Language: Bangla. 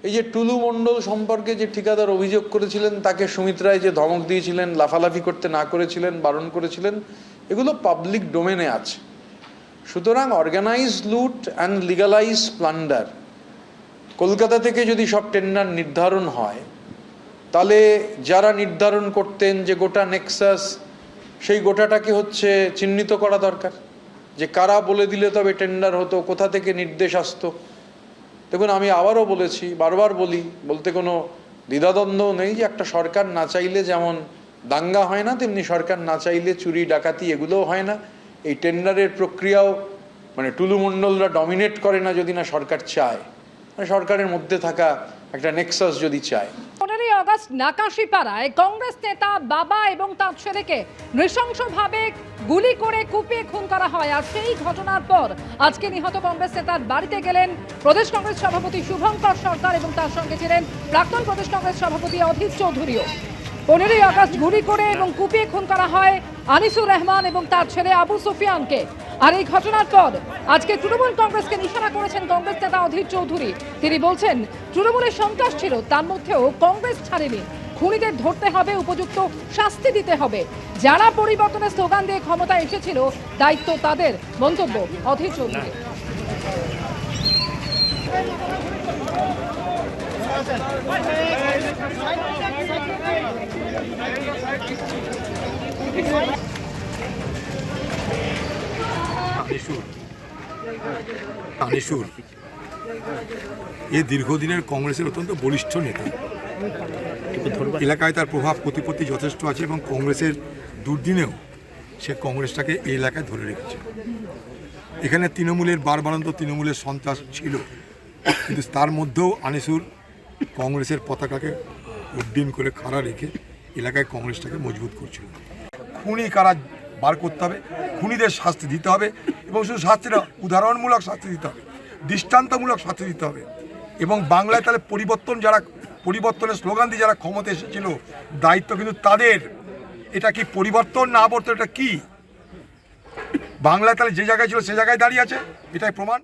এই যে টুলু মণ্ডল সম্পর্কে যে ঠিকাদার অভিযোগ করেছিলেন, তাকে সুমিত রায় যে ধমক দিয়েছিলেন, লাফালাফি করতে না করেছিলেন, বারণ করেছিলেন, এগুলো পাবলিক ডোমেনে আছে। সুতরাং অর্গানাইজড লুট অ্যান্ড লিগালাইজ প্লান্ডার, কলকাতা থেকে যদি সব টেন্ডার নির্ধারণ হয়, তাহলে যারা নির্ধারণ করতেন যে গোটা নেক্সাস, সেই গোটাটাকে হচ্ছে চিহ্নিত করা দরকার, যে কারা বলে দিলে তবে টেন্ডার হতো, কোথা থেকে নির্দেশ আসতো। দেখুন, আমি আবারও বলেছি, বারবার বলতে কোনো দ্বিধাদ্বন্দ্ব নেই যে একটা সরকার না চাইলে যেমন দাঙ্গা হয় না, তেমনি সরকার না চাইলে চুরি ডাকাতি এগুলোও হয় না। এই টেন্ডারের প্রক্রিয়াও টুলু মণ্ডলরা ডমিনেট করে না যদি না সরকার চায়, সরকারের মধ্যে থাকা একটা নেক্সাস যদি চায়। 15ই আগস্ট নাকাশিপাড়ায় কংগ্রেস নেতা বাবা এবং তার ছেলেকে নৃশংসভাবে গুলি করে কুপিয়ে খুন করা হয়। আর সেই ঘটনার পর আজকে নিহত কংগ্রেস নেতার বাড়িতে গেলেন প্রদেশ কংগ্রেস সভাপতি শুভঙ্কর সরকার এবং তার সঙ্গে ছিলেন প্রাক্তন প্রদেশ কংগ্রেস সভাপতি অধীর চৌধুরীও। 15ই আগস্ট গুলি করে এবং কুপিয়ে খুন করা হয় আনিসুর রহমান এবং তার ছেলে আবু সুফিয়ানকে। আর এই ঘটনার পর আজকে তৃণমূল কংগ্রেসকে নিশানা করেছেন কংগ্রেস নেতা অধীর চৌধুরী। তিনি বলছেন, তৃণমূলের সন্ত্রাস ছিল, তার মধ্যেও কংগ্রেস ছাড়েনি। খুনিদের ধরতে হবে, উপযুক্ত শাস্তি দিতে হবে। যারা পরিবর্তনের স্লোগান দিয়ে ক্ষমতা এসেছিল, দায়িত্ব তাদের। মন্তব্য অধীর চৌধুরী। আনিসুর এ দীর্ঘদিনের কংগ্রেসের অত্যন্ত বলিষ্ঠ নেতা। এলাকায় তার প্রভাব প্রতিপত্তি যথেষ্ট আছে এবং কংগ্রেসের দুর্দিনেও সে কংগ্রেসটাকে এই এলাকায় ধরে রেখেছে। এখানে তৃণমূলের বারবারন্ত তৃণমূলের সন্ত্রাস ছিল, কিন্তু তার মধ্যেও আনিসুর কংগ্রেসের পতাকাকে উড্ডীন করে খাড়া রেখে এলাকায় কংগ্রেসটাকে মজবুত করছিল। খুনি কারা বার করতে হবে, খুনিদের শাস্তি দিতে হবে, এবং শুধু শাস্তিটা উদাহরণমূলক শাস্তি দিতে হবে, দৃষ্টান্তমূলক শাস্তি দিতে হবে। এবং বাংলায় তাহলে পরিবর্তনের স্লোগান দিয়ে যারা ক্ষমতা এসেছিল, দায়িত্ব কিন্তু তাদের। এটা কি পরিবর্তন না আবর্তন, এটা কি? বাংলায় তাহলে যে জায়গায় ছিল সে জায়গায় দাঁড়িয়ে আছে, এটাই প্রমাণ।